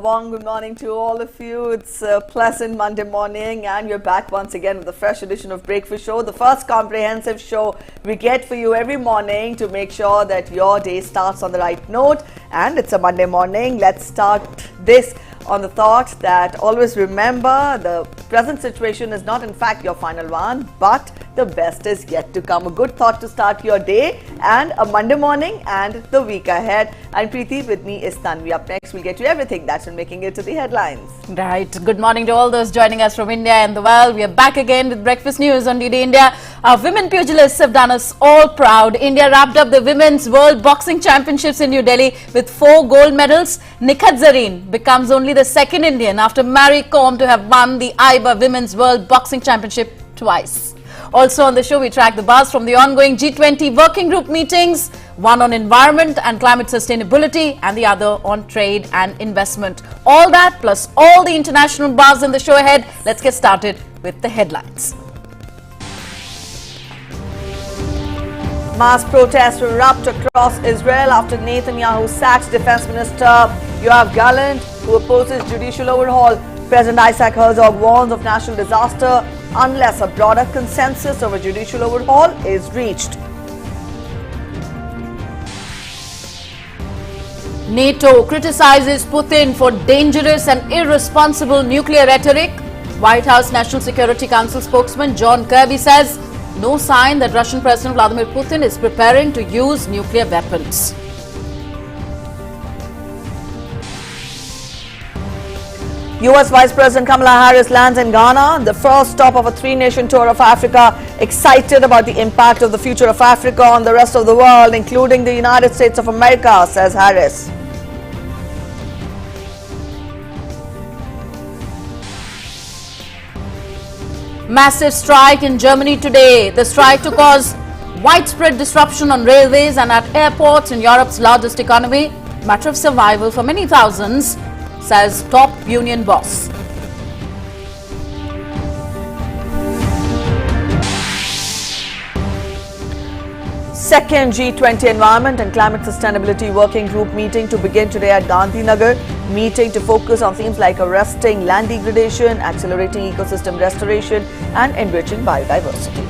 warm good morning to all of you. It's a pleasant Monday morning and we're back once again with a fresh edition of Breakfast Show, the first comprehensive show we get for you every morning to make sure that your day starts on the right note. And it's a Monday morning. Let's start this on the thought that always remember the present situation is not in fact your final one, but the best is yet to come. A good thought to start your day and a Monday morning and the week ahead. I'm Preeti, with me is Tanvi. Up next, we'll get you everything that's been making it to the headlines. Right. Good morning to all those joining us from India and the world. We are back again with Breakfast News on DD India. Our women pugilists have done us all proud. India wrapped up the Women's World Boxing Championships in New Delhi with 4 gold medals. Nikhat Zareen becomes only the second Indian after Mary Kom to have won the IBA Women's World Boxing Championship twice. Also on the show, we track the buzz from the ongoing G20 working group meetings, one on environment and climate sustainability and the other on trade and investment. All that plus all the international buzz in the show ahead. Let's get started with the headlines. Mass protests erupt across Israel after Netanyahu sacks Defense Minister Yoav Gallant, who opposes judicial overhaul. President Isaac Herzog warns of national disaster unless a broader consensus over judicial overhaul is reached. NATO criticizes Putin for dangerous and irresponsible nuclear rhetoric. White House National Security Council spokesman John Kirby says no sign that Russian President Vladimir Putin is preparing to use nuclear weapons. US Vice President Kamala Harris lands in Ghana, the first stop of a 3-nation tour of Africa, excited about the impact of the future of Africa on the rest of the world, including the United States of America, says Harris. Massive strike in Germany today. The strike to cause widespread disruption on railways and at airports in Europe's largest economy. Matter of survival for many thousands, says top union boss. Second G20 Environment and Climate Sustainability Working Group meeting to begin today at Gandhinagar. Meeting to focus on themes like arresting land degradation, accelerating ecosystem restoration and enriching biodiversity.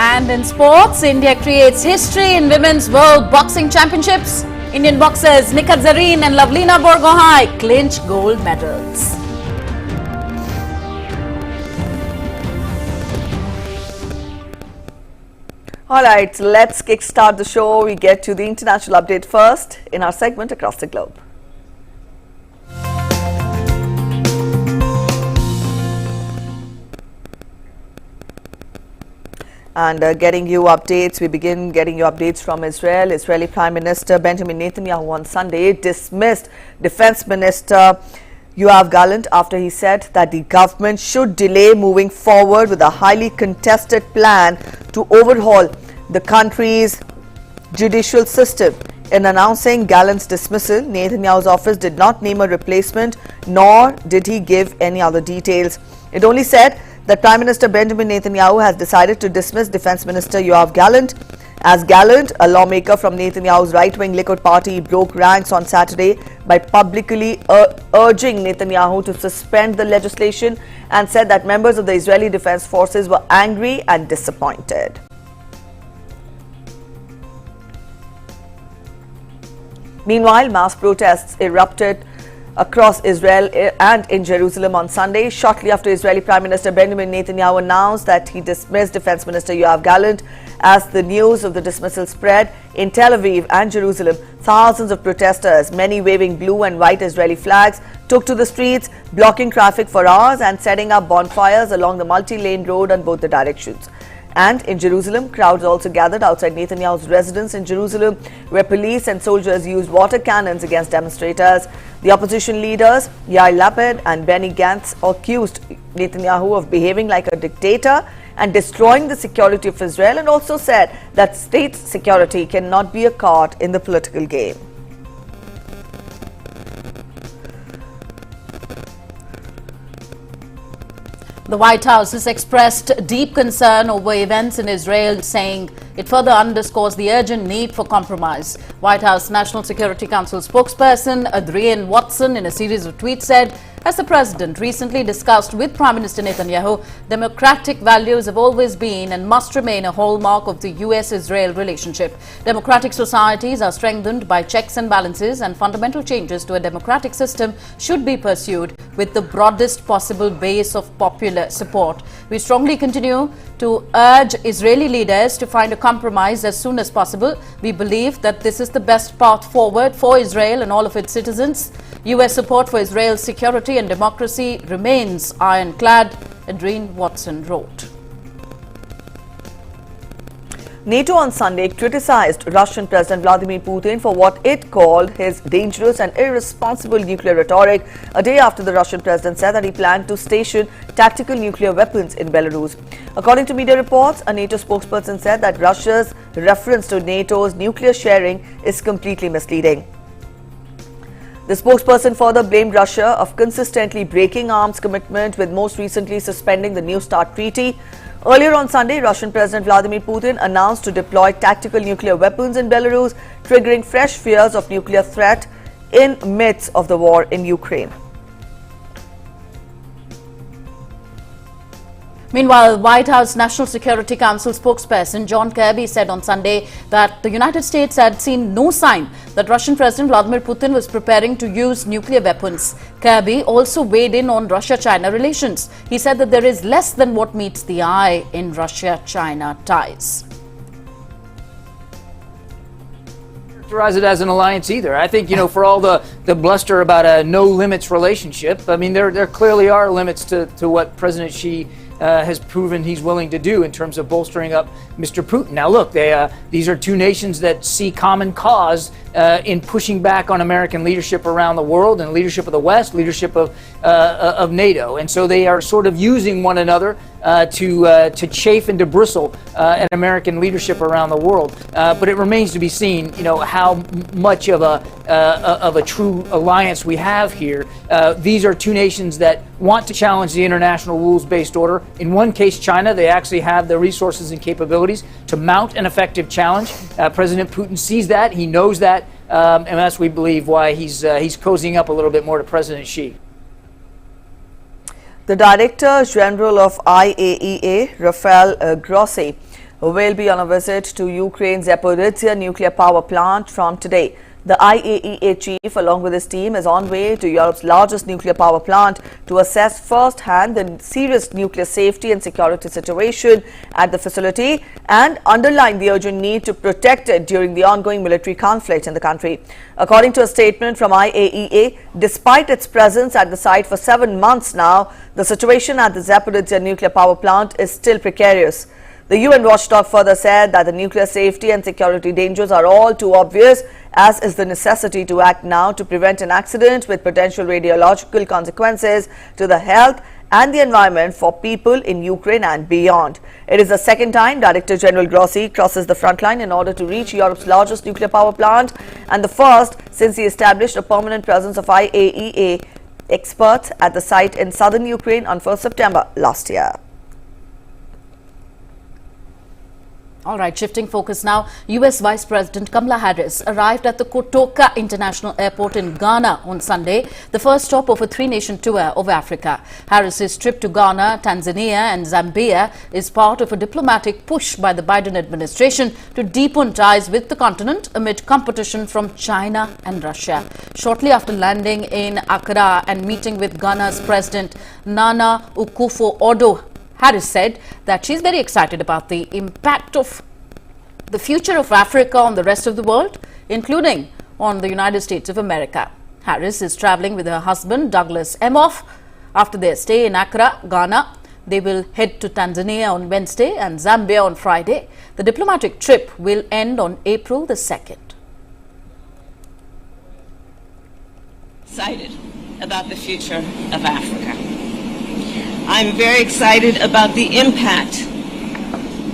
And in sports, India creates history in Women's World Boxing Championships. Indian boxers Nikhat Zareen and Lavlina Borgohain clinch gold medals. Alright, so let's kickstart the show. We get to the international update first in our segment Across the Globe. And getting you updates, we begin getting you updates from Israel. Israeli Prime Minister Benjamin Netanyahu on Sunday dismissed Defense Minister Yoav Gallant after he said that the government should delay moving forward with a highly contested plan to overhaul the country's judicial system. In announcing Gallant's dismissal, Netanyahu's office did not name a replacement, nor did he give any other details. It only said that Prime Minister Benjamin Netanyahu has decided to dismiss Defense Minister Yoav Gallant. As Gallant, a lawmaker from Netanyahu's right-wing Likud party, broke ranks on Saturday by publicly urging Netanyahu to suspend the legislation and said that members of the Israeli Defense Forces were angry and disappointed. Meanwhile, mass protests erupted across Israel and in Jerusalem on Sunday, shortly after Israeli Prime Minister Benjamin Netanyahu announced that he dismissed Defense Minister Yoav Gallant. As the news of the dismissal spread in Tel Aviv and Jerusalem, thousands of protesters, many waving blue and white Israeli flags, took to the streets, blocking traffic for hours and setting up bonfires along the multi-lane road on both the directions. And in Jerusalem, crowds also gathered outside Netanyahu's residence in Jerusalem, where police and soldiers used water cannons against demonstrators. The opposition leaders, Yair Lapid and Benny Gantz, accused Netanyahu of behaving like a dictator and destroying the security of Israel, and also said that state security cannot be a card in the political game. The White House has expressed deep concern over events in Israel, saying it further underscores the urgent need for compromise. White House National Security Council spokesperson Adrienne Watson, in a series of tweets, said, as the president recently discussed with Prime Minister Netanyahu, democratic values have always been and must remain a hallmark of the US-Israel relationship. Democratic societies are strengthened by checks and balances, and fundamental changes to a democratic system should be pursued with the broadest possible base of popular support. We strongly continue to urge Israeli leaders to find a compromise as soon as possible. We believe that this is the best path forward for Israel and all of its citizens. US support for Israel's security and democracy remains ironclad, Adrienne Watson wrote. NATO on Sunday criticized Russian President Vladimir Putin for what it called his dangerous and irresponsible nuclear rhetoric, a day after the Russian president said that he planned to station tactical nuclear weapons in Belarus. According to media reports, a NATO spokesperson said that Russia's reference to NATO's nuclear sharing is completely misleading. The spokesperson further blamed Russia of consistently breaking arms commitment, with most recently suspending the New START treaty. Earlier on Sunday, Russian President Vladimir Putin announced to deploy tactical nuclear weapons in Belarus, triggering fresh fears of nuclear threat in midst of the war in Ukraine. Meanwhile, White House National Security Council spokesperson John Kirby said on Sunday that the United States had seen no sign that Russian President Vladimir Putin was preparing to use nuclear weapons. Kirby also weighed in on Russia-China relations. He said that there is less than what meets the eye in Russia-China ties. Characterize it as an alliance either. I think, for all the bluster about a no limits relationship, I mean, there clearly are limits to what President Xi has proven he's willing to do in terms of bolstering up Mr. Putin. Now, look, these are two nations that see common cause in pushing back on American leadership around the world and leadership of the West, leadership of NATO. And so they are sort of using one another to chafe and to bristle at American leadership around the world. But it remains to be seen, how much of a true alliance we have here. These are two nations that want to challenge the international rules-based order. In one case, China, they actually have the resources and capabilities to mount an effective challenge. President Putin sees that, he knows that, and that's, we believe, why he's cozying up a little bit more to President Xi. The Director General of IAEA, Rafael Grossi, will be on a visit to Ukraine's Zaporizhzhia nuclear power plant from today. The IAEA chief, along with his team, is on way to Europe's largest nuclear power plant to assess firsthand the serious nuclear safety and security situation at the facility and underline the urgent need to protect it during the ongoing military conflict in the country. According to a statement from IAEA, despite its presence at the site for 7 months now, the situation at the Zaporizhzhia nuclear power plant is still precarious. The UN watchdog further said that the nuclear safety and security dangers are all too obvious, as is the necessity to act now to prevent an accident with potential radiological consequences to the health and the environment for people in Ukraine and beyond. It is the second time Director General Grossi crosses the front line in order to reach Europe's largest nuclear power plant, and the first since he established a permanent presence of IAEA experts at the site in southern Ukraine on 1st September last year. All right, shifting focus now. US Vice President Kamala Harris arrived at the Kotoka International Airport in Ghana on Sunday, the first stop of a three-nation tour of Africa. Harris's trip to Ghana, Tanzania and Zambia is part of a diplomatic push by the Biden administration to deepen ties with the continent amid competition from China and Russia. Shortly after landing in Accra and meeting with Ghana's President Nana Akufo-Addo, Harris said that she's very excited about the impact of the future of Africa on the rest of the world, including on the United States of America. Harris is traveling with her husband, Douglas Emhoff. After their stay in Accra, Ghana, they will head to Tanzania on Wednesday and Zambia on Friday. The diplomatic trip will end on April the 2nd. Excited about the future of Africa. I'm very excited about the impact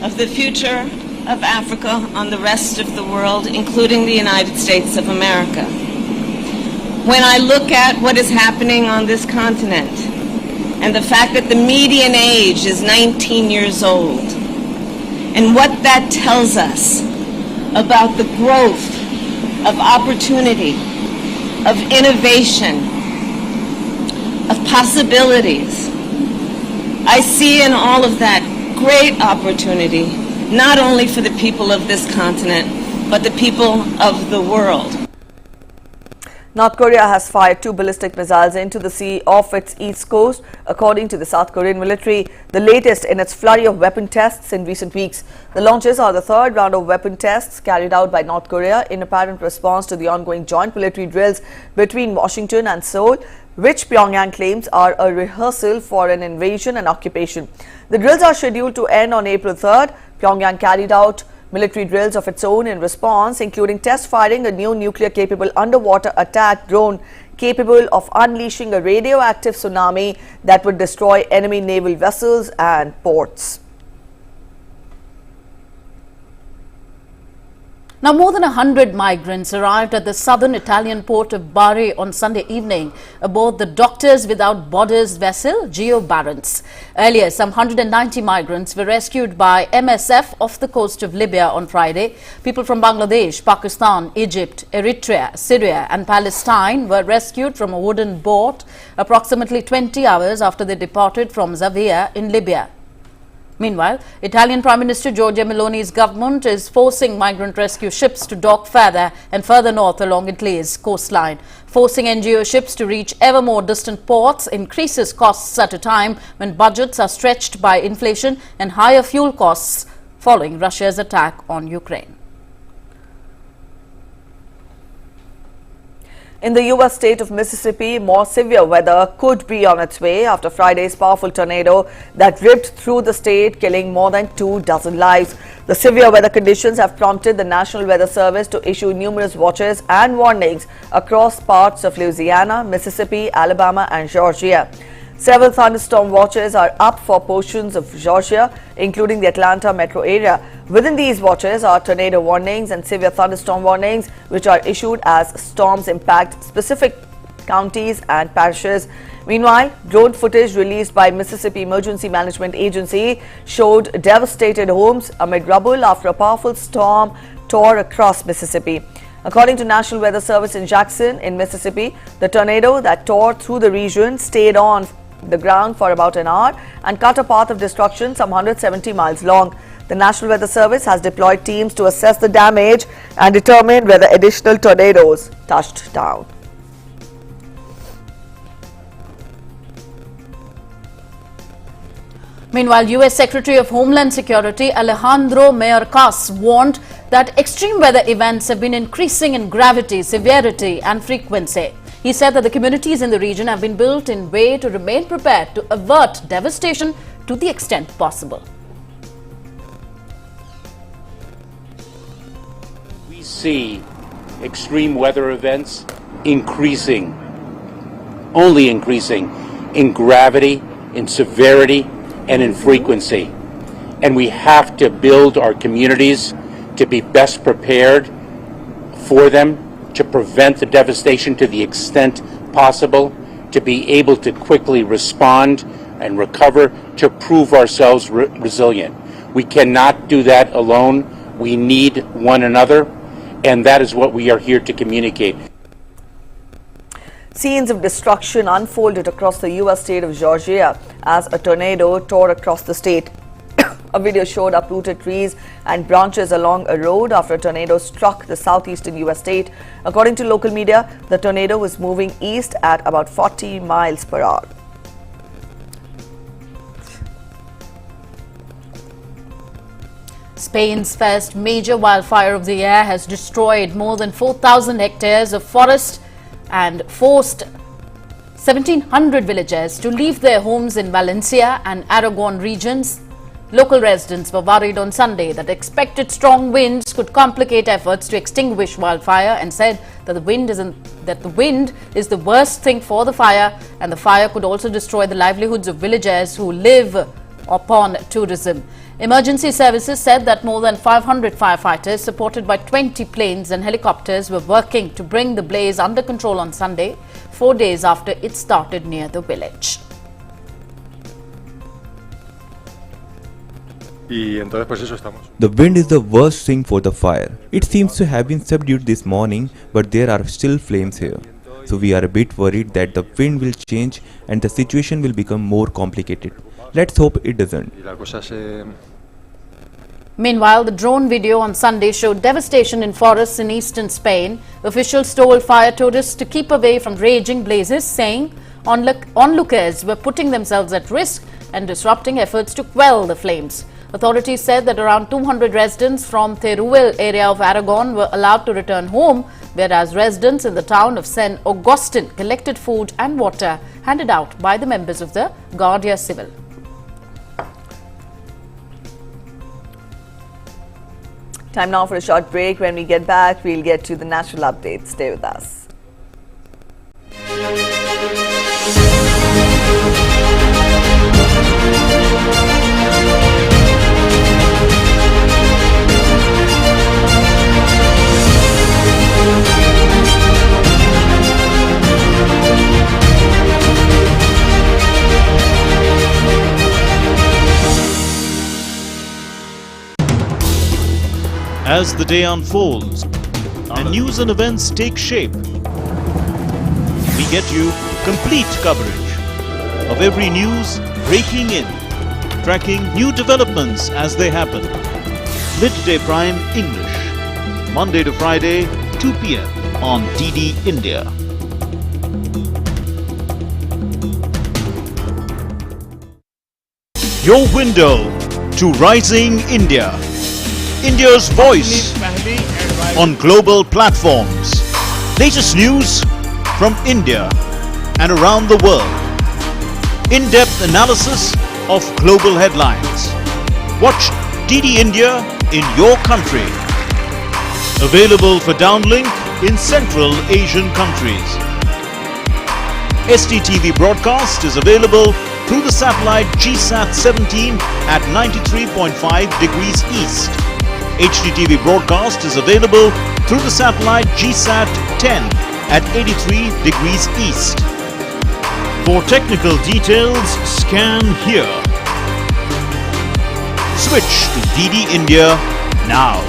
of the future of Africa on the rest of the world, including the United States of America. When I look at what is happening on this continent and the fact that the median age is 19 years old, and what that tells us about the growth of opportunity, of innovation, of possibilities. I see in all of that great opportunity, not only for the people of this continent, but the people of the world. North Korea has fired 2 ballistic missiles into the sea off its east coast, according to the South Korean military, the latest in its flurry of weapon tests in recent weeks. The launches are the third round of weapon tests carried out by North Korea in apparent response to the ongoing joint military drills between Washington and Seoul, which Pyongyang claims are a rehearsal for an invasion and occupation. The drills are scheduled to end on April 3rd. Pyongyang carried out military drills of its own in response, including test firing a new nuclear-capable underwater attack drone capable of unleashing a radioactive tsunami that would destroy enemy naval vessels and ports. Now, more than 100 migrants arrived at the southern Italian port of Bari on Sunday evening aboard the Doctors Without Borders vessel Geo Barents. Earlier, some 190 migrants were rescued by MSF off the coast of Libya on Friday. People from Bangladesh, Pakistan, Egypt, Eritrea, Syria and Palestine were rescued from a wooden boat approximately 20 hours after they departed from Zawiya in Libya. Meanwhile, Italian Prime Minister Giorgia Meloni's government is forcing migrant rescue ships to dock further and further north along Italy's coastline. Forcing NGO ships to reach ever more distant ports increases costs at a time when budgets are stretched by inflation and higher fuel costs following Russia's attack on Ukraine. In the U.S. state of Mississippi, more severe weather could be on its way after Friday's powerful tornado that ripped through the state, killing more than 24 lives. The severe weather conditions have prompted the National Weather Service to issue numerous watches and warnings across parts of Louisiana, Mississippi, Alabama and Georgia. Several thunderstorm watches are up for portions of Georgia, including the Atlanta metro area. Within these watches are tornado warnings and severe thunderstorm warnings, which are issued as storms impact specific counties and parishes. Meanwhile, drone footage released by Mississippi Emergency Management Agency showed devastated homes amid rubble after a powerful storm tore across Mississippi. According to National Weather Service in Jackson, in Mississippi, the tornado that tore through the region stayed on the ground for about an hour and cut a path of destruction some 170 miles long. The National Weather Service has deployed teams to assess the damage and determine whether additional tornadoes touched down. Meanwhile, U.S. Secretary of Homeland Security Alejandro Mayorkas warned that extreme weather events have been increasing in gravity, severity and frequency. He said that the communities in the region have been built in a way to remain prepared to avert devastation to the extent possible. We see extreme weather events increasing, only increasing in gravity, in severity, and in frequency. And we have to build our communities to be best prepared for them, to prevent the devastation to the extent possible, to be able to quickly respond and recover, to prove ourselves resilient. We cannot do that alone. We need one another, and that is what we are here to communicate. Scenes of destruction unfolded across the U.S. state of Georgia as a tornado tore across the state. A video showed uprooted trees and branches along a road after a tornado struck the southeastern U.S. state. According to local media, the tornado was moving east at about 40 miles per hour. Spain's first major wildfire of the year has destroyed more than 4,000 hectares of forest and forced 1,700 villagers to leave their homes in Valencia and Aragon regions. Local residents were worried on Sunday that expected strong winds could complicate efforts to extinguish wildfire and said that the wind is the worst thing for the fire, and the fire could also destroy the livelihoods of villagers who live upon tourism. Emergency services said that more than 500 firefighters supported by 20 planes and helicopters were working to bring the blaze under control on Sunday, 4 days after it started near the village. Y entonces pues eso estamos. The wind is the worst thing for the fire. It seems to have been subdued this morning, but there are still flames here. So we are a bit worried that the wind will change and the situation will become more complicated. Let's hope it doesn't. Y la cosa se... Meanwhile, the drone video on Sunday showed devastation in forests in eastern Spain. Officials told fire tourists to keep away from raging blazes, saying onlookers were putting themselves at risk and disrupting efforts to quell the flames. Authorities said that around 200 residents from Teruel area of Aragon were allowed to return home, whereas residents in the town of San Agustin collected food and water handed out by the members of the Guardia Civil. Time now for a short break. When we get back, we'll get to the national updates. Stay with us. As the day unfolds and news and events take shape, we get you complete coverage of every news breaking in, tracking new developments as they happen. Midday Prime English, Monday to Friday, 2 p.m. on DD India. Your window to rising India. India's voice on global platforms. Latest news from India and around the world. In-depth analysis of global headlines. Watch DD India in your country. Available for downlink in Central Asian countries. STTV broadcast is available through the satellite GSAT 17 at 93.5 degrees east. HDTV broadcast is available through the satellite GSAT 10 at 83 degrees east. For technical details, scan here. Switch to DD India now.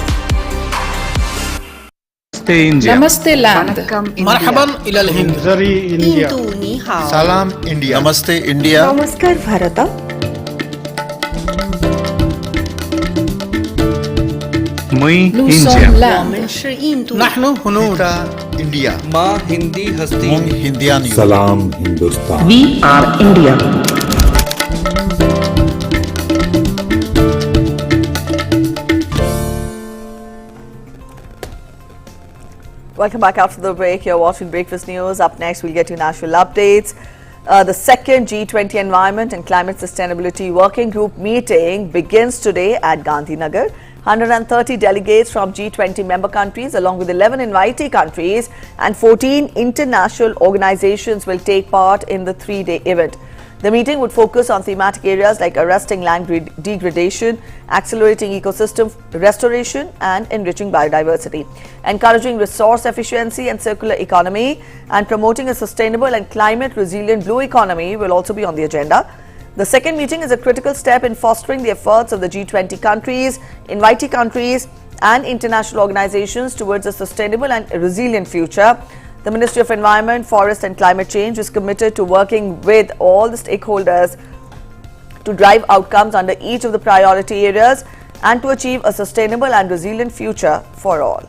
Namaste land. Marhaban ila al-Hind. Zari India. Salam India. Namaste India. Namaskar Bharata. Nous sommes là. نحن هنود. India. Ma Hindi hasti. Mung Hindian. Salam Hindustan. We are India. Welcome back after the break. You're watching Breakfast News. Up next, we'll get you national updates. The second G20 Environment and Climate Sustainability Working Group meeting begins today at Gandhinagar. 130 delegates from G20 member countries along with 11 invitee countries and 14 international organizations will take part in the three-day event. The meeting would focus on thematic areas like arresting land degradation, accelerating ecosystem restoration and enriching biodiversity, encouraging resource efficiency and circular economy, and promoting a sustainable and climate resilient blue economy will also be on the agenda. The second meeting is a critical step in fostering the efforts of the G20 countries, invitee countries and international organizations towards a sustainable and resilient future. The Ministry of Environment, Forest and Climate Change is committed to working with all the stakeholders to drive outcomes under each of the priority areas and to achieve a sustainable and resilient future for all.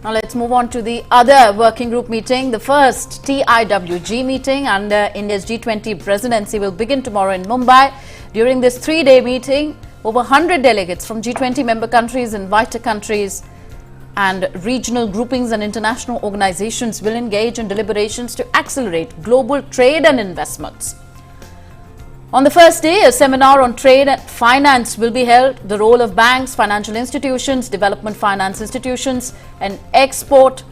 Now let's move on to the other working group meeting. The first TIWG meeting under India's G20 presidency will begin tomorrow in Mumbai. During this three-day meeting, over 100 delegates from G20 member countries, inviter countries and regional groupings and international organizations will engage in deliberations to accelerate global trade and investments. On the first day, a seminar on trade and finance will be held. The role of banks, financial institutions, development finance institutions and export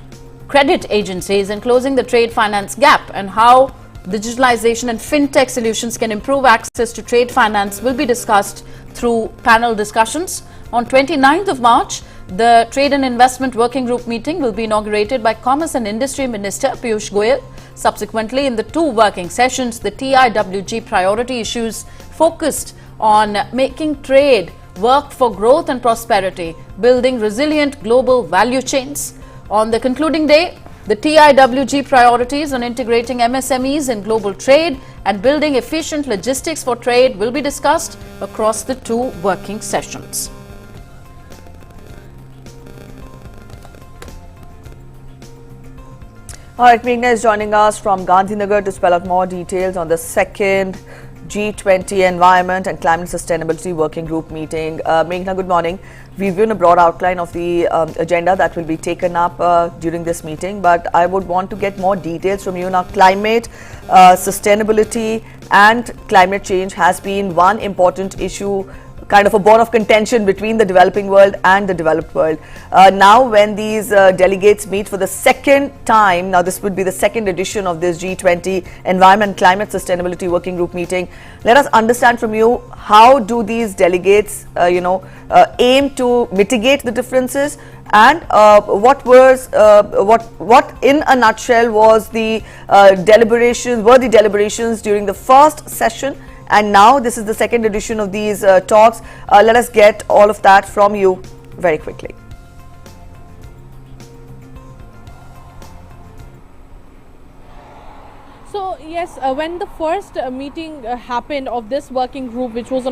credit agencies in closing the trade finance gap and how digitalization and fintech solutions can improve access to trade finance will be discussed through panel discussions. On 29th of March, The Trade and Investment Working Group meeting will be inaugurated by Commerce and Industry Minister Piyush Goyal. Subsequently, in the two working sessions, the TIWG priority issues focused on making trade work for growth and prosperity, building resilient global value chains. On the concluding day, the TIWG priorities on integrating MSMEs in global trade and building efficient logistics for trade will be discussed across the two working sessions. All right, Meghna is joining us from Gandhinagar to spell out more details on the second G20 Environment and Climate Sustainability Working Group meeting. Meghna, good morning. We've given a broad outline of the agenda that will be taken up during this meeting, but I would want to get more details from you now. Climate, sustainability and climate change has been one important issue, kind of a bone of contention between the developing world and the developed world. Now when these delegates meet for the second time, now this would be the second edition of this G20 Environment, Climate, Sustainability Working Group meeting. Let us understand from you, how do these delegates, aim to mitigate the differences, and what in a nutshell was the deliberations during the first session, and now this is the second edition of these talks. Let us get all of that from you very quickly. So yes, when the first meeting happened of this working group, which is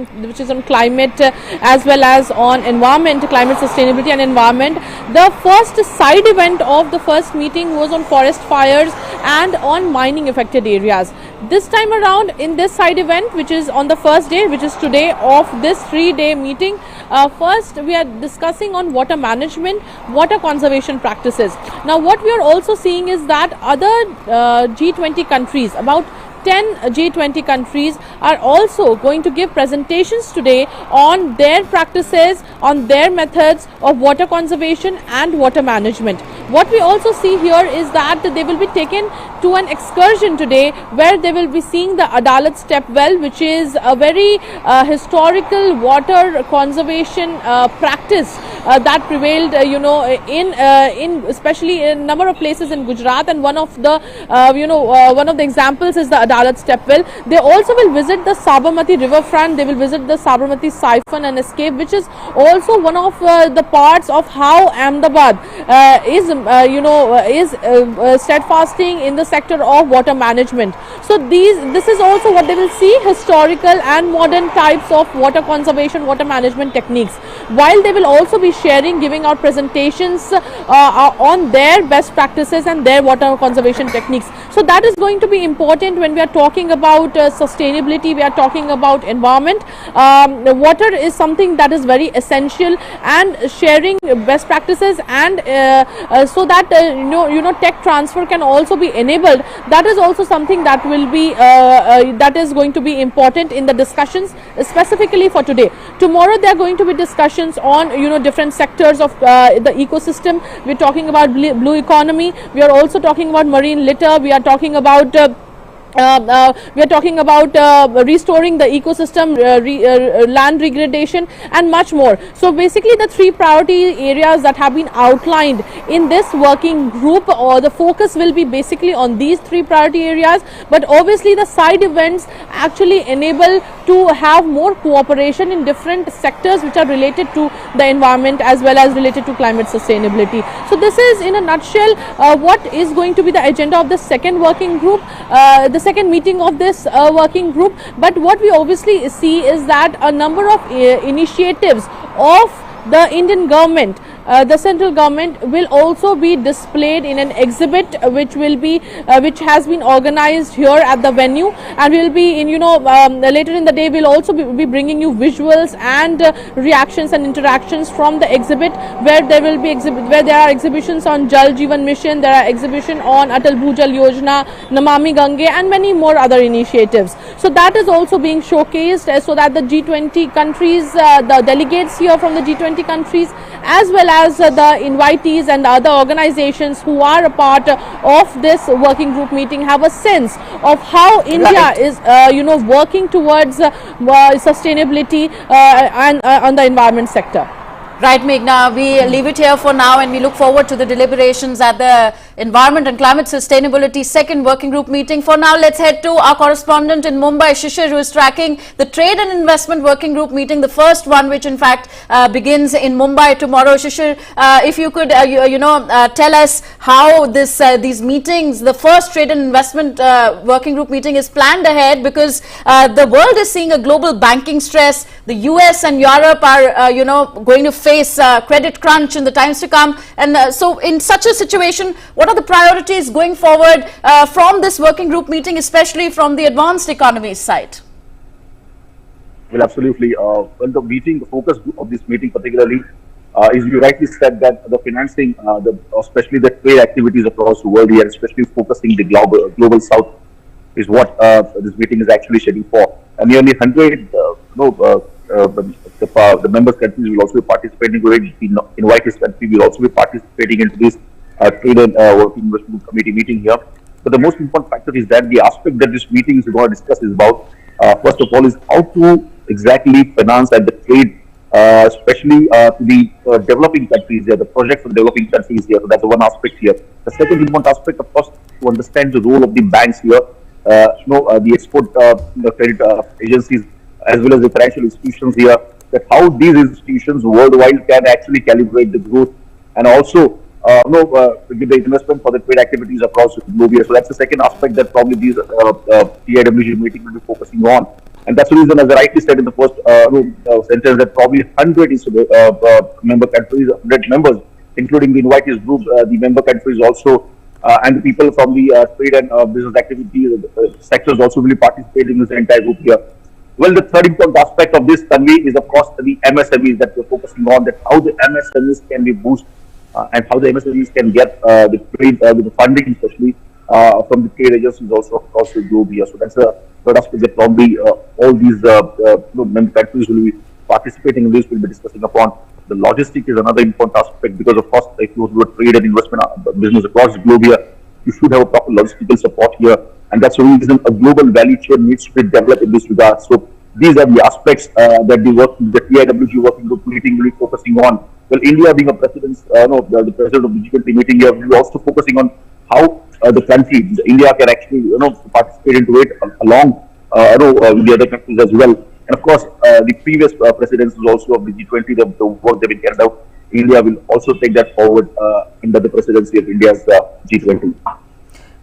on climate as well as on environment, climate sustainability and environment, the first side event of the first meeting was on forest fires and on mining affected areas. This time around, in this side event, which is on the first day, which is today of this 3-day meeting, first we are discussing on water management, water conservation practices. Now what we are also seeing is that other G20 countries, about 10 G20 countries, are also going to give presentations today on their practices, on their methods of water conservation and water management. What we also see here is that they will be taken to an excursion today where they will be seeing the Adalat step well, which is a very historical water conservation practice that prevailed, in especially in a number of places in Gujarat, and one of the examples is the Adalat step well. They also will visit the Sabarmati riverfront. They will visit the Sabarmati siphon and escape, which is also one of the parts of how Ahmedabad is steadfasting in the sector of water management. So this is also what they will see, historical and modern types of water conservation, water management techniques, while they will also be giving out presentations on their best practices and their water conservation techniques. So that is going to be important when we are talking about sustainability, we are talking about environment. Water is something that is very essential, and sharing best practices and so that tech transfer can also be enabled. That is also something that will be that is going to be important in the discussions specifically for today. Tomorrow there are going to be discussions on different sectors of the ecosystem. We are talking about blue economy. We are also talking about marine litter. We are talking about restoring the ecosystem, land degradation and much more. So basically the three priority areas that have been outlined in this working group, or the focus will be basically on these three priority areas, but obviously the side events actually enable to have more cooperation in different sectors which are related to the environment as well as related to climate sustainability. So this is in a nutshell what is going to be the agenda of the second working group, the second meeting of this working group. But what we obviously see is that a number of initiatives of the Indian government, the central government, will also be displayed in an exhibit which has been organized here at the venue, and we will be later in the day we'll also be bringing you visuals and reactions and interactions from the exhibit, where there are exhibitions on Jal Jeevan Mission, there are exhibitions on Atal Bhujal Yojana, Namami Gange and many more other initiatives. So that is also being showcased so that the G20 countries, the delegates here from the G20 countries, as well as the invitees and other organizations who are a part of this working group meeting, have a sense of how India is working towards sustainability and on the environment sector. Right, Meghna, we leave it here for now and we look forward to the deliberations at the Environment and Climate Sustainability second working group meeting. For now, let's head to our correspondent in Mumbai, Shishir, who is tracking the Trade and Investment Working Group meeting, the first one which in fact begins in Mumbai tomorrow. Shishir, if you could, tell us how these meetings, the first Trade and Investment Working Group meeting is planned ahead, because the world is seeing a global banking stress. The US and Europe are, going to face credit crunch in the times to come. And so in such a situation, what are the priorities going forward from this working group meeting, especially from the advanced economies side? Well, absolutely. The focus of this meeting particularly is, you rightly said, that the financing, especially the trade activities across the world here, especially focusing the global south, is what this meeting is actually scheduled for. And nearly 100 the member countries will also be participating. The invited country will also be participating into this Trade and Working Investment Committee meeting here. But the most important factor is that the aspect that this meeting is going to discuss is about, first of all, is how to exactly finance and the trade, especially to the developing countries here, the project for developing countries here. So that's one aspect here. The second important aspect, of course, to understand the role of the banks here, the export credit agencies, as well as the financial institutions here, that how these institutions worldwide can actually calibrate the growth and also give the investment for the trade activities across the globe here. So that's the second aspect that probably these TIWG meeting will be focusing on. And that's the reason, as I rightly said in the first sentence, that probably 100 member countries, 100 members, including the invitees group, the member countries also, and the people from the trade and business activity sectors also will be participating in this entire group here. Well, the third important aspect of this, Tanvi, is of course the MSMEs that we're focusing on, that how the MSMEs can be boosted and how the MSMEs can get the trade, the funding especially from the trade agencies also across the globe here. So that's the third aspect that probably all these member countries will be participating in this, will be discussing upon. The logistic is another important aspect, because of course if you do a trade and investment business across the globe here, you should have a proper logistical support here. And that's the reason a global value chain needs to be developed in this regard. So these are the aspects that the TIWG working group meeting will be focusing on. Well, India being a president, the president of the G20 meeting here, will be also focusing on how the country, India, can actually participate into it along with the other countries as well. And of course, the previous presidents also of the G20, the work they've been carried out, India will also take that forward under the presidency of India's G20.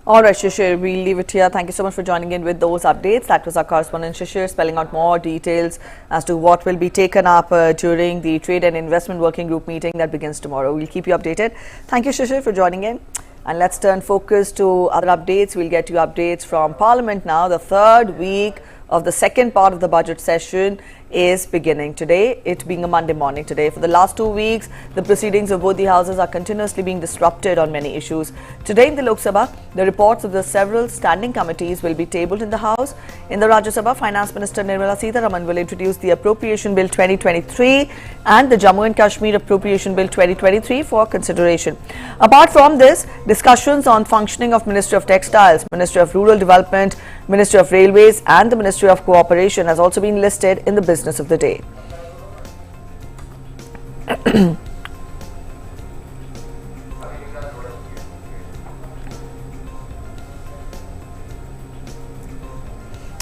All right, Shishir, we'll leave it here. Thank you so much for joining in with those updates. That was our correspondent Shishir, spelling out more details as to what will be taken up during the Trade and Investment Working Group meeting that begins tomorrow. We'll keep you updated. Thank you, Shishir, for joining in. And let's turn focus to other updates. We'll get you updates from Parliament now. The third week of the second part of the budget session is beginning today, it being a Monday morning today. For the last 2 weeks, the proceedings of both the houses are continuously being disrupted on many issues. Today in the Lok Sabha, the reports of the several standing committees will be tabled in the House. In the Rajya Sabha, Finance Minister Nirmala Sitharaman will introduce the Appropriation Bill 2023 and the Jammu and Kashmir Appropriation Bill 2023 for consideration. Apart from this, discussions on functioning of Ministry of Textiles, Ministry of Rural Development, Ministry of Railways and the Ministry of Cooperation has also been listed in the business of the day.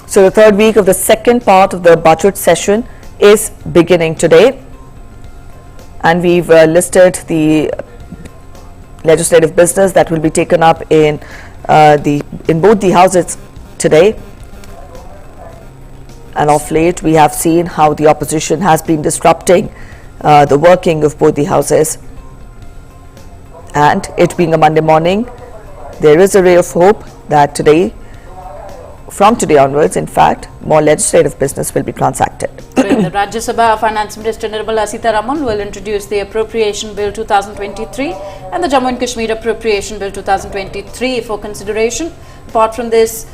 So the third week of the second part of the budget session is beginning today, and we've listed the legislative business that will be taken up in both the houses today. And of late, we have seen how the opposition has been disrupting the working of both the houses. And it being a Monday morning, there is a ray of hope that from today onwards, in fact, more legislative business will be transacted. So in the Rajya Sabha, Finance Minister Nirmala Sitharaman will introduce the Appropriation Bill 2023 and the Jammu and Kashmir Appropriation Bill 2023 for consideration. Apart from this,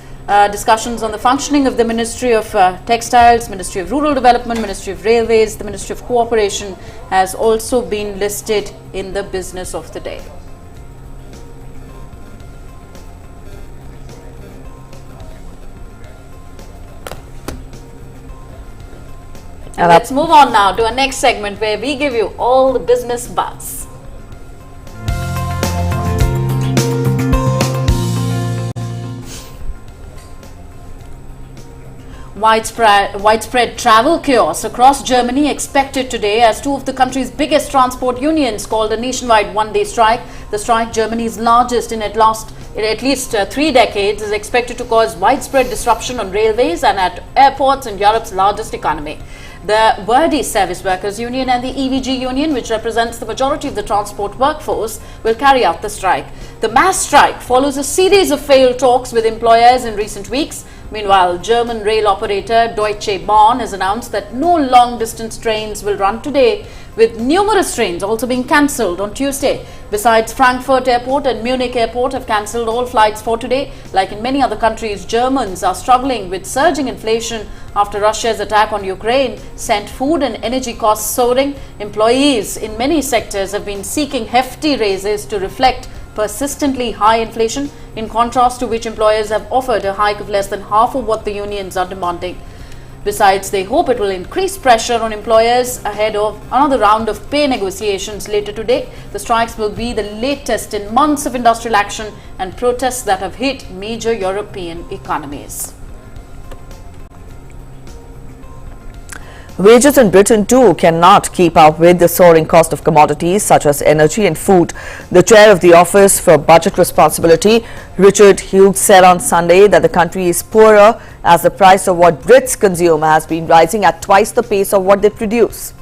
discussions on the functioning of the Ministry of Textiles, Ministry of Rural Development, Ministry of Railways, the Ministry of Cooperation has also been listed in the business of the day. And let's move on now to our next segment where we give you all the business buzz. Widespread travel chaos across Germany expected today as two of the country's biggest transport unions called a nationwide one-day strike. The strike, Germany's largest in at least 3 decades, is expected to cause widespread disruption on railways and at airports in Europe's largest economy. The Verdi Service Workers Union and the EVG Union, which represents the majority of the transport workforce, will carry out the strike. The mass strike follows a series of failed talks with employers in recent weeks. Meanwhile, German rail operator Deutsche Bahn has announced that no long-distance trains will run today, with numerous trains also being cancelled on Tuesday. Besides, Frankfurt Airport and Munich Airport have cancelled all flights for today. Like in many other countries, Germans are struggling with surging inflation after Russia's attack on Ukraine sent food and energy costs soaring. Employees in many sectors have been seeking hefty raises to reflect persistently high inflation, in contrast to which employers have offered a hike of less than half of what the unions are demanding. Besides, they hope it will increase pressure on employers ahead of another round of pay negotiations later today. The strikes will be the latest in months of industrial action and protests that have hit major European economies. Wages in Britain too cannot keep up with the soaring cost of commodities such as energy and food. The chair of the Office for Budget Responsibility, Richard Hughes, said on Sunday that the country is poorer as the price of what Brits consume has been rising at twice the pace of what they produce.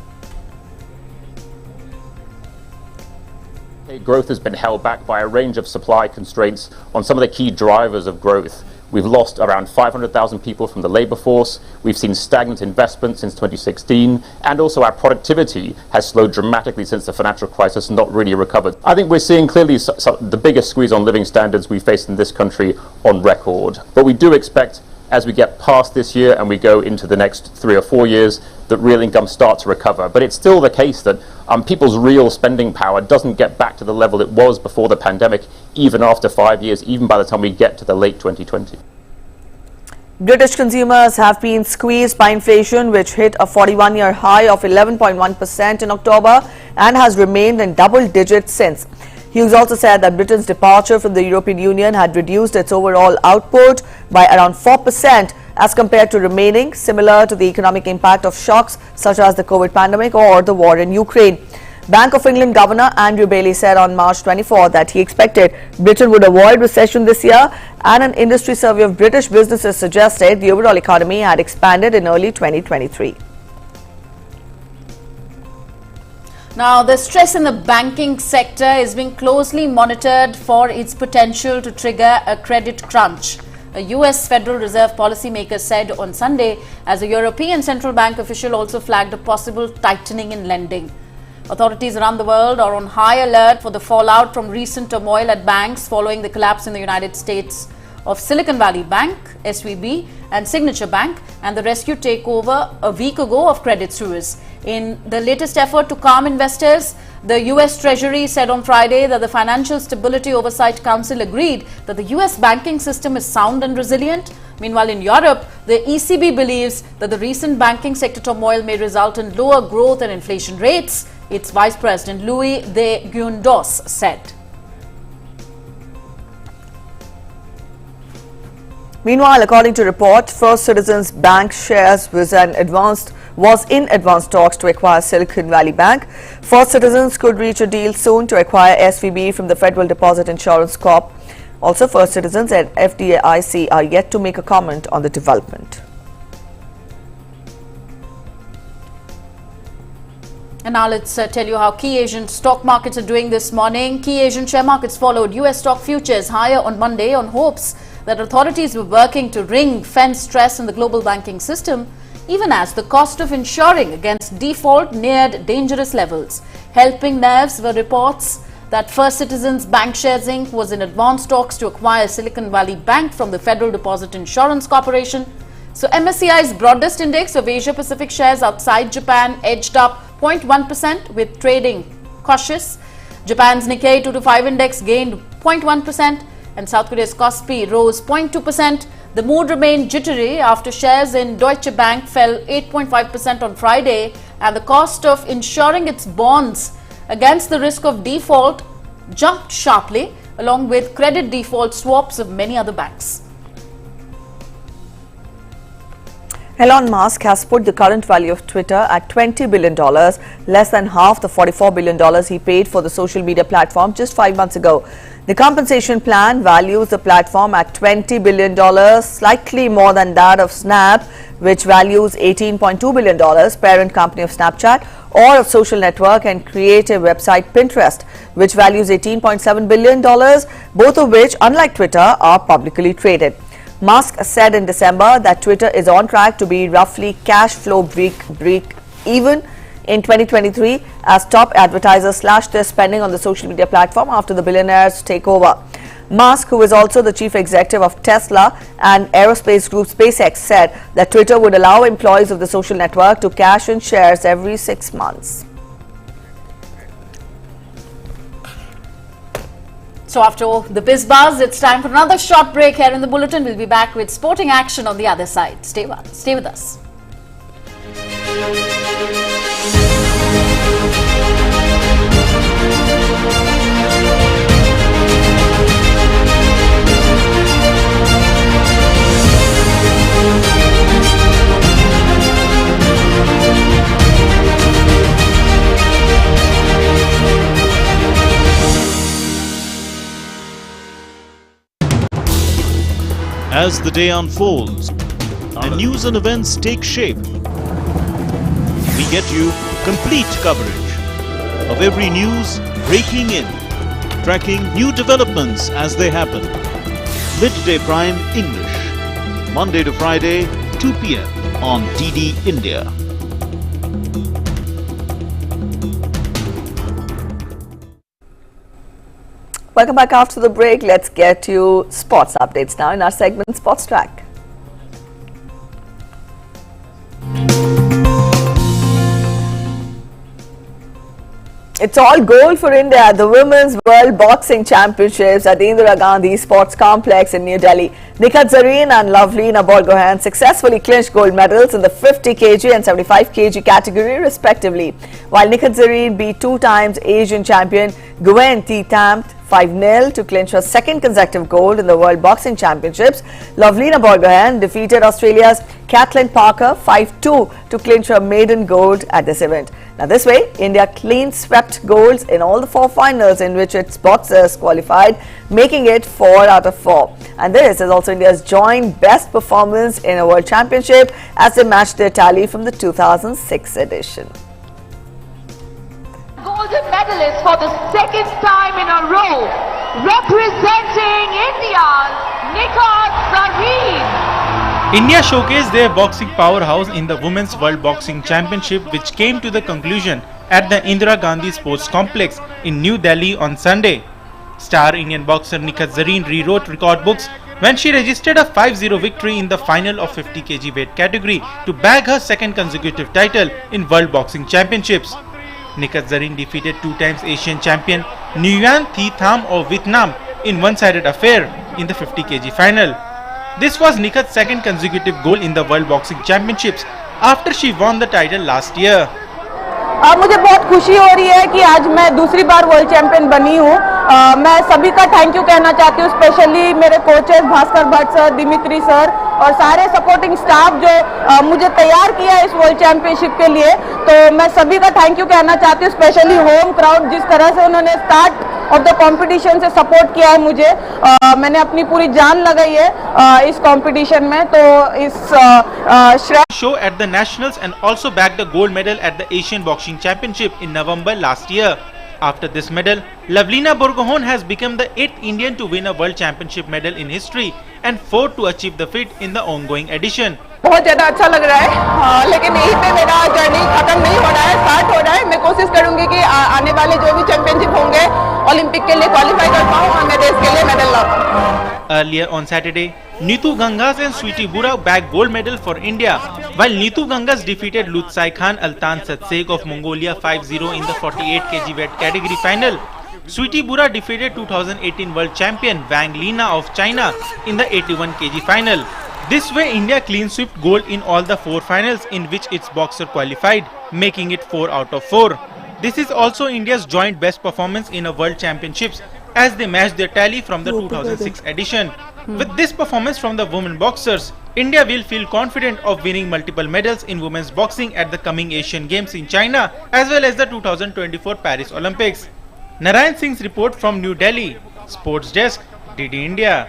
Growth has been held back by a range of supply constraints on some of the key drivers of growth. We've lost around 500,000 people from the labour force. We've seen stagnant investment since 2016, and also our productivity has slowed dramatically since the financial crisis and not really recovered. I think we're seeing clearly the biggest squeeze on living standards we faced in this country on record. But we do expect, as we get past this year and we go into the next 3 or 4 years, that real income starts to recover. But it's still the case that people's real spending power doesn't get back to the level it was before the pandemic, even after 5 years, even by the time we get to the late 2020. British consumers have been squeezed by inflation, which hit a 41-year high of 11.1% in October and has remained in double digits since. Hughes also said that Britain's departure from the European Union had reduced its overall output by around 4% as compared to remaining, similar to the economic impact of shocks such as the COVID pandemic or the war in Ukraine. Bank of England Governor Andrew Bailey said on March 24 that he expected Britain would avoid recession this year, and an industry survey of British businesses suggested the overall economy had expanded in early 2023. Now, the stress in the banking sector is being closely monitored for its potential to trigger a credit crunch. A US Federal Reserve policymaker said on Sunday, as a European Central Bank official also flagged a possible tightening in lending. Authorities around the world are on high alert for the fallout from recent turmoil at banks following the collapse in the United States of Silicon Valley Bank, SVB, and Signature Bank, and the rescue takeover a week ago of Credit Suisse. In the latest effort to calm investors, the US Treasury said on Friday that the Financial Stability Oversight Council agreed that the US banking system is sound and resilient. Meanwhile, in Europe, the ECB believes that the recent banking sector turmoil may result in lower growth and inflation rates. Its Vice President Louis de Guindos said. Meanwhile, according to report, First Citizens Bank shares was in advanced talks to acquire Silicon Valley Bank. First Citizens could reach a deal soon to acquire SVB from the Federal Deposit Insurance Corp. Also, First Citizens and FDIC are yet to make a comment on the development. And now let's tell you how key Asian stock markets are doing this morning. Key Asian share markets followed US stock futures higher on Monday on hopes that authorities were working to ring-fence stress in the global banking system, even as the cost of insuring against default neared dangerous levels. Helping nerves were reports that First Citizens Bank Shares Inc. was in advanced talks to acquire Silicon Valley Bank from the Federal Deposit Insurance Corporation. So MSCI's broadest index of Asia Pacific shares outside Japan edged up 0.1% with trading cautious. Japan's Nikkei 225 index gained 0.1%. and South Korea's Kospi rose 0.2%. The mood remained jittery after shares in Deutsche Bank fell 8.5% on Friday, and the cost of insuring its bonds against the risk of default jumped sharply, along with credit default swaps of many other banks. Elon Musk has put the current value of Twitter at $20 billion, less than half the $44 billion he paid for the social media platform just 5 months ago. The compensation plan values the platform at $20 billion, slightly more than that of Snap, which values $18.2 billion, parent company of Snapchat, or of social network and creative website Pinterest, which values $18.7 billion, both of which, unlike Twitter, are publicly traded. Musk said in December that Twitter is on track to be roughly cash flow break even in 2023 as top advertisers slashed their spending on the social media platform after the billionaire's takeover. Musk, who is also the chief executive of Tesla and aerospace group SpaceX, said that Twitter would allow employees of the social network to cash in shares every 6 months. So after all the biz buzz, it's time for another short break here in the bulletin. We'll be back with sporting action on the other side. Stay with us. As the day unfolds and news and events take shape, we get you complete coverage of every news breaking in, tracking new developments as they happen. Midday Prime English, Monday to Friday, 2 p.m. on DD India. Welcome back after the break. Let's get you sports updates now in our segment Sports Track. It's all gold for India at the Women's World Boxing Championships at the Indira Gandhi Sports Complex in New Delhi. Nikhat Zareen and Lovelina Borgohain successfully clinched gold medals in the 50 kg and 75 kg category respectively, while Nikhat Zareen beat 2 times Asian champion Gwen Thi Thamt 5-0 to clinch her second consecutive gold in the World Boxing Championships. Lovelina Borgohain defeated Australia's Kathleen Parker 5-2 to clinch her maiden gold at this event. Now this way, India clean swept golds in all the 4 finals in which its boxers qualified, making it 4 out of 4. And this is also India's joint best performance in a World Championship as they matched their tally from the 2006 edition. Golden medalist for the second time in a row, representing India, Nikhat Zareen. India showcased their boxing powerhouse in the Women's World Boxing Championship, which came to the conclusion at the Indira Gandhi Sports Complex in New Delhi on Sunday. Star Indian boxer Nikhat Zareen rewrote record books when she registered a 5-0 victory in the final of 50 kg weight category to bag her second consecutive title in World Boxing Championships. Nikhat Zareen defeated 2 times Asian champion Nguyen Thi Tham of Vietnam in one-sided affair in the 50 kg final. This was Nikhat's second consecutive goal in the World Boxing Championships after she won the title last year. मुझे बहुत खुशी हो रही है कि आज मैं दूसरी बार वर्ल्ड चैंपियन बनी हूँ। मैं सभी का थैंक यू कहना चाहती हूँ, स्पेशली मेरे coaches Bhaskar Bhatt sir, Dmitri sir और सारे सपोर्टिंग स्टाफ जो मुझे तैयार किया इस वर्ल्ड चैंपियनशिप के लिए। तो मैं सभी का थैंक यू कहना चाहती हूँ, स्पेशली होम क्राउड जिस तरह से उन्होंने स्टार्ट ऑफ द कंपटीशन से सपोर्ट किया है मुझे। मैंने अपनी पूरी जान लगाई है इस कंपटीशन में, तो इस show at the Nationals and also bagged a gold medal at the Asian Boxing Championship in November last year. After this medal, Lovelina Borgohain has become the 8th Indian to win a World Championship medal in history and 4th to achieve the feat in the ongoing edition. बहुत ज़्यादा अच्छा लग रहा है, लेकिन यहीं पे मेरा जर्नी खत्म नहीं हो रहा है, स्टार्ट हो रहा है। मैं कोशिश करूंगी कि आने वाले जो भी चैंपियनशिप होंगे ओलंपिक के लिए क्वालिफाई कर पाऊं और मैं देश के लिए मेडल ला पाऊं। Earlier on Saturday, Neetu Gangas and Sweetie Bura bagged gold medal for India, while Neetu Gangas defeated Lutsai Khan Altan Satsek of Mongolia 5-0 in the 48 kg weight category final. Sweetie Bura defeated 2018 world champion Wang Lina of China in the 81 kg final. This way, India clean swept gold in all the 4 finals in which its boxer qualified, making it 4 out of 4. This is also India's joint best performance in a world championships as they matched their tally from the 2006 edition. With this performance from the women boxers, India will feel confident of winning multiple medals in women's boxing at the coming Asian Games in China as well as the 2024 Paris Olympics. Narayan Singh's report from New Delhi. Sports Desk, DD India.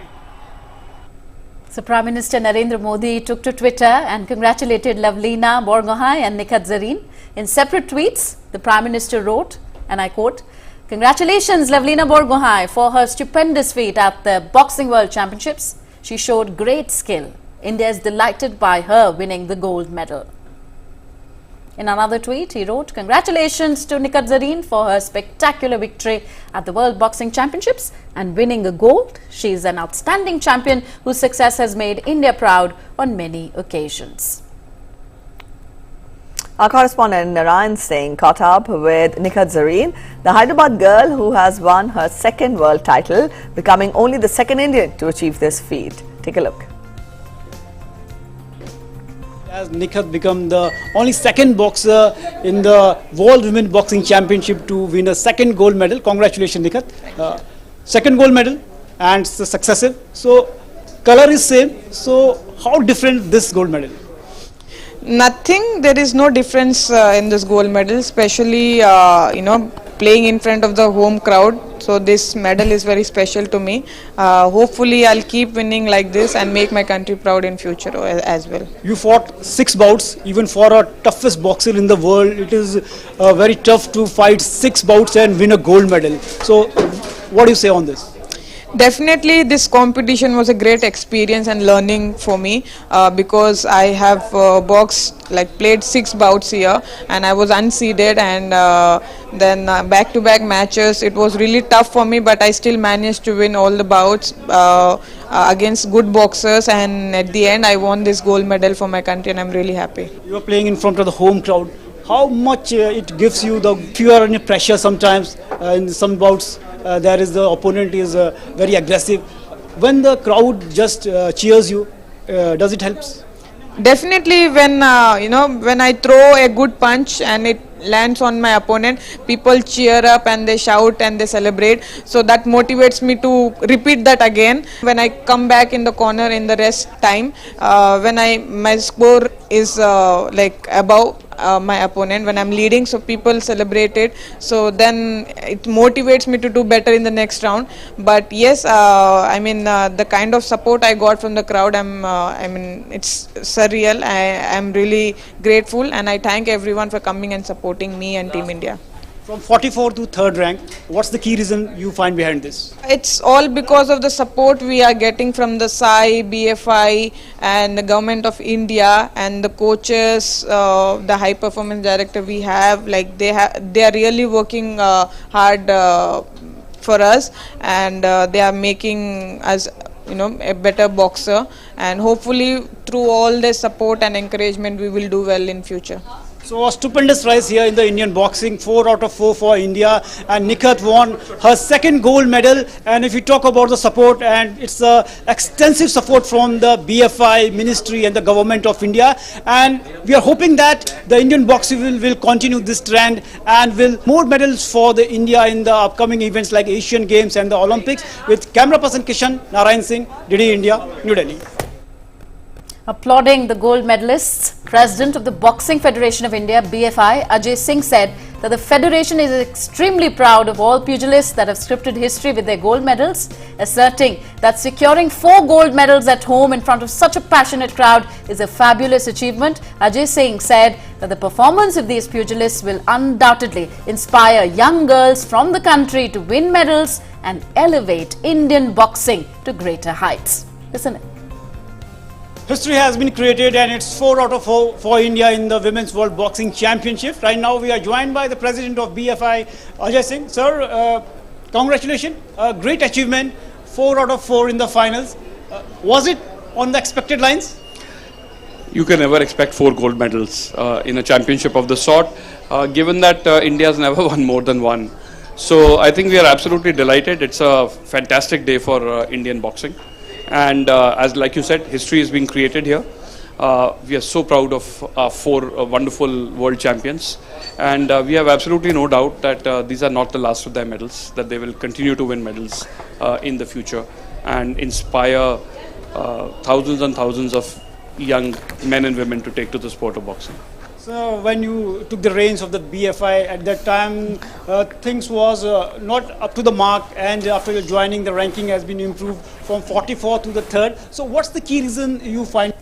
So Prime Minister Narendra Modi took to Twitter and congratulated Lavlina Borgohain and Nikhat Zareen. In separate tweets, the Prime Minister wrote, and I quote, "Congratulations Lavlina Borgohain for her stupendous feat at the Boxing World Championships. She showed great skill. India is delighted by her winning the gold medal." In another tweet, he wrote, "Congratulations to Nikhat Zareen for her spectacular victory at the World Boxing Championships and winning a gold. She is an outstanding champion whose success has made India proud on many occasions." Our correspondent Narayan Singh caught up with Nikhat Zareen, the Hyderabad girl who has won her second world title, becoming only the second Indian to achieve this feat. Take a look. As Nikhat become the only second boxer in the World Women Boxing Championship to win a second gold medal. Congratulations, Nikhat. Second gold medal and it's successive. So color is same. So how different this gold medal? Nothing. There is no difference in this gold medal, especially playing in front of the home crowd. So this medal is very special to me. Hopefully I'll keep winning like this and make my country proud in future as well. You fought 6 bouts. Even for a toughest boxer in the world, it is very tough to fight 6 bouts and win a gold medal. So what do you say on this? Definitely this competition was a great experience and learning for me because I have played 6 bouts here and I was unseeded, and then back-to-back matches. It was really tough for me, but I still managed to win all the bouts against good boxers, and at the end I won this gold medal for my country and I'm really happy. You are playing in front of the home crowd. How much it gives you the fear and pressure sometimes in some bouts? There is the opponent is very aggressive. When the crowd just cheers you, does it help? Definitely, when when I throw a good punch and it lands on my opponent, people cheer up and they shout and they celebrate. So that motivates me to repeat that again. When I come back in the corner in the rest time, when my score is above my opponent, when I'm leading, so people celebrate it. So then it motivates me to do better in the next round. But yes, the kind of support I got from the crowd, it's surreal. I'm really grateful and I thank everyone for coming and supporting me and Team India. From 44 to 3rd rank, what's the key reason you find behind this? It's all because of the support we are getting from the SAI, BFI and the Government of India and the coaches, the high performance director we have. They are really working hard for us, and they are making us a better boxer, and hopefully through all their support and encouragement we will do well in future. So a stupendous rise here in the Indian boxing, 4 out of 4 for India, and Nikhat won her second gold medal. And if you talk about the support, and it's extensive support from the BFI ministry and the government of India, and we are hoping that the Indian boxing will continue this trend and will more medals for the India in the upcoming events like Asian Games and the Olympics. With camera person Kishan, Narayan Singh, DD India, New Delhi. Applauding the gold medalists, President of the Boxing Federation of India, BFI, Ajay Singh, said that the federation is extremely proud of all pugilists that have scripted history with their gold medals, asserting that securing 4 gold medals at home in front of such a passionate crowd is a fabulous achievement. Ajay Singh said that the performance of these pugilists will undoubtedly inspire young girls from the country to win medals and elevate Indian boxing to greater heights. Listen. History has been created and it's 4 out of 4 for India in the Women's World Boxing Championship. Right now we are joined by the President of BFI, Ajay Singh. Sir, congratulations, a great achievement, 4 out of 4 in the finals. Was it on the expected lines? You can never expect 4 gold medals in a championship of the sort, given that India has never won more than 1. So I think we are absolutely delighted. It's a fantastic day for Indian boxing. And as like you said, history is being created here. We are so proud of our four wonderful world champions. And we have absolutely no doubt that these are not the last of their medals, that they will continue to win medals in the future and inspire thousands and thousands of young men and women to take to the sport of boxing. So when you took the reins of the BFI at that time, things was not up to the mark, and after your joining, the ranking has been improved from 44 to the 3rd. So what's the key reason you find?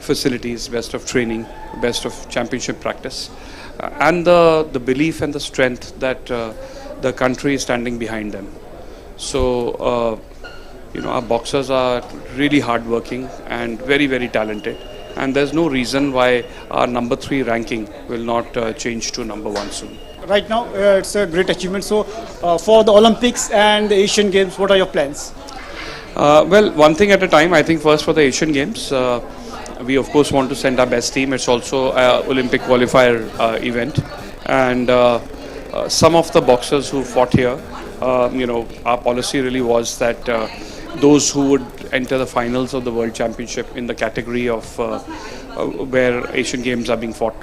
Facilities, best of training, best of championship practice, and the belief and the strength that the country is standing behind them. So, our boxers are really hardworking and very, very talented. And there's no reason why our number 3 ranking will not change to number 1 soon. Right now, it's a great achievement. So, for the Olympics and the Asian Games, what are your plans? Well, one thing at a time. I think first for the Asian Games, we of course want to send our best team. It's also an Olympic qualifier event. And some of the boxers who fought here, our policy really was that those who would enter the finals of the World Championship in the category of where Asian Games are being fought,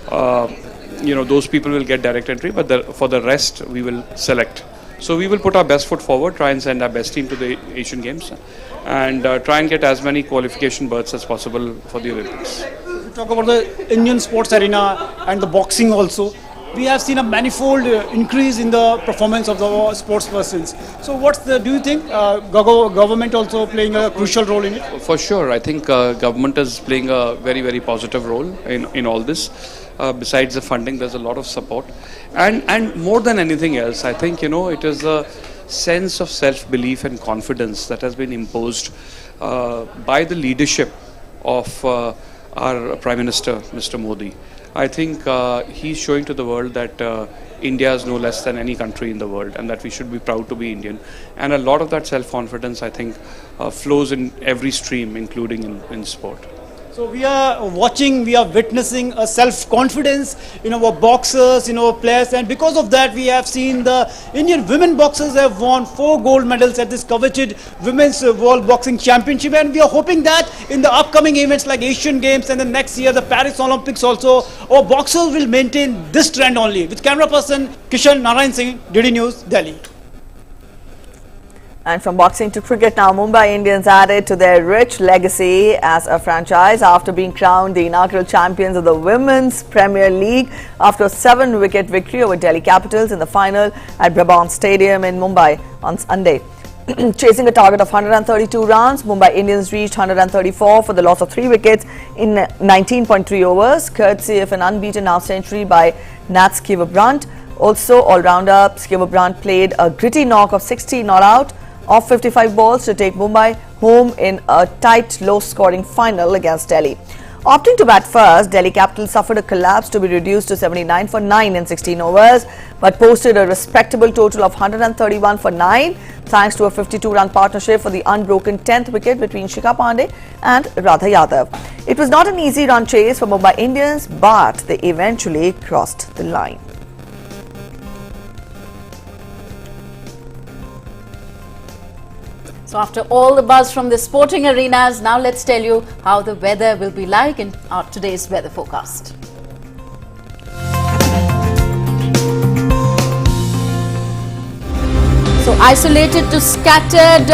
those people will get direct entry, but for the rest we will select. So we will put our best foot forward, try and send our best team to the Asian Games, and try and get as many qualification berths as possible for the Olympics. We talk about the Indian sports arena and the boxing also. We have seen a manifold increase in the performance of the sports persons. So do you think government also playing a crucial role in it? For sure. I think government is playing a very, very positive role in all this. Besides the funding, there's a lot of support. And more than anything else, I think, it is a sense of self-belief and confidence that has been imposed by the leadership of our Prime Minister, Mr. Modi. I think he's showing to the world that India is no less than any country in the world, and that we should be proud to be Indian. And a lot of that self-confidence, I think, flows in every stream, including in sport. So we are witnessing a self-confidence in our boxers, in our players, and because of that we have seen the Indian women boxers have won 4 gold medals at this coveted Women's World Boxing Championship, and we are hoping that in the upcoming events like Asian Games and the next year the Paris Olympics also, our boxers will maintain this trend only. With camera person Kishan Narayan Singh, DD News, Delhi. And from boxing to cricket now, Mumbai Indians added to their rich legacy as a franchise after being crowned the inaugural champions of the Women's Premier League after a 7-wicket victory over Delhi Capitals in the final at Brabant Stadium in Mumbai on Sunday. Chasing a target of 132 runs, Mumbai Indians reached 134 for the loss of 3 wickets in 19.3 overs, courtesy of an unbeaten half-century by Nat Sciver-Brunt. Also, all-rounder Sciver-Brunt played a gritty knock of 60 not out of 55 balls to take Mumbai home in a tight, low-scoring final against Delhi. Opting to bat first, Delhi Capitals suffered a collapse to be reduced to 79 for 9 in 16 overs, but posted a respectable total of 131 for 9, thanks to a 52-run partnership for the unbroken 10th wicket between Shikha Pandey and Radha Yadav. It was not an easy run chase for Mumbai Indians, but they eventually crossed the line. So after all the buzz from the sporting arenas, now let's tell you how the weather will be like in our today's weather forecast. So isolated to scattered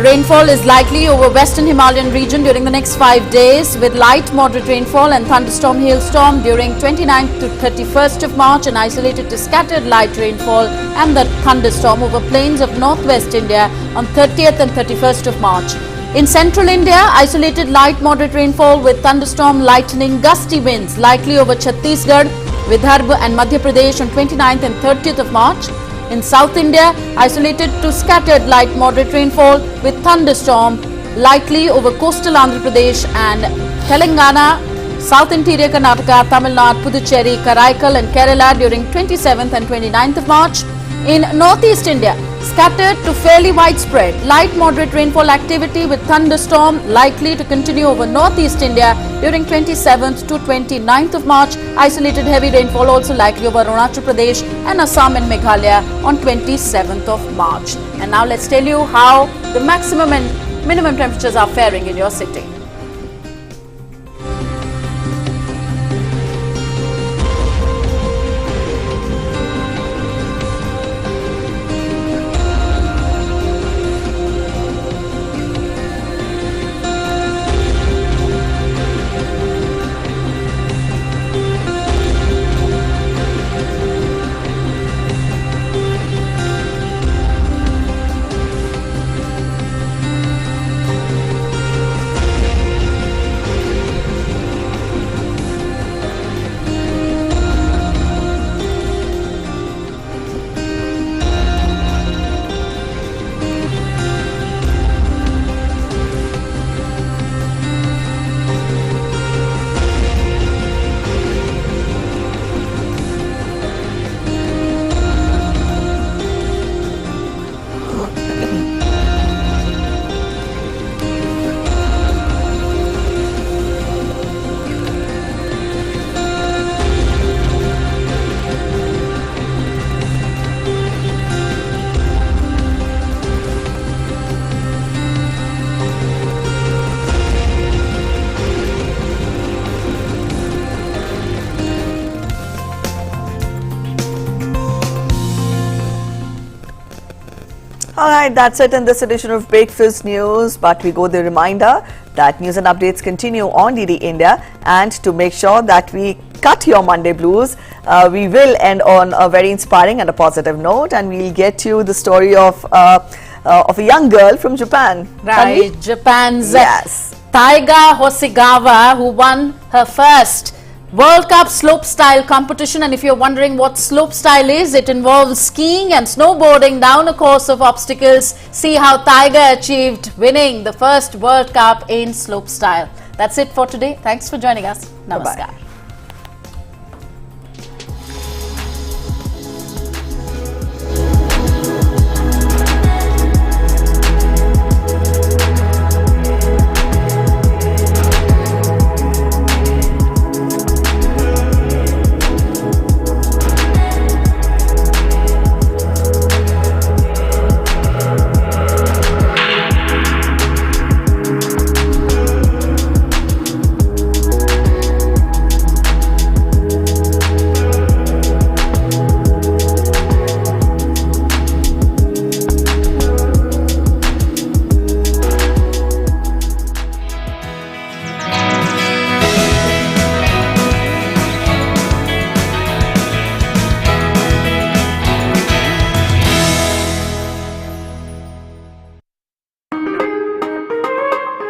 rainfall is likely over western Himalayan region during the next 5 days, with light moderate rainfall and thunderstorm hailstorm during 29th to 31st of March, and isolated to scattered light rainfall and the thunderstorm over plains of northwest India on 30th and 31st of March. In central India, isolated light moderate rainfall with thunderstorm, lightning, gusty winds likely over Chhattisgarh, Vidarbha and Madhya Pradesh on 29th and 30th of March. In South India, isolated to scattered light moderate rainfall with thunderstorm likely over coastal Andhra Pradesh and Telangana, South Interior Karnataka, Tamil Nadu, Puducherry, Karaikal and Kerala during 27th and 29th of March. In Northeast India, scattered to fairly widespread. Light moderate rainfall activity with thunderstorm likely to continue over northeast India during 27th to 29th of March. Isolated heavy rainfall also likely over Arunachal Pradesh and Assam and Meghalaya on 27th of March. And now let's tell you how the maximum and minimum temperatures are faring in your city. Alright, that's it in this edition of Breakfast News, but we go the reminder that news and updates continue on DD India, and to make sure that we cut your Monday blues, we will end on a very inspiring and a positive note, and we'll get you the story of a young girl from Japan. Right, Japan's Taiga Hosogawa, who won her first World Cup slopestyle competition. And if you're wondering what slopestyle is, it involves skiing and snowboarding down a course of obstacles. See how Taiga achieved winning the first World Cup in slopestyle. That's it for today. Thanks for joining us. Namaskar. Bye-bye.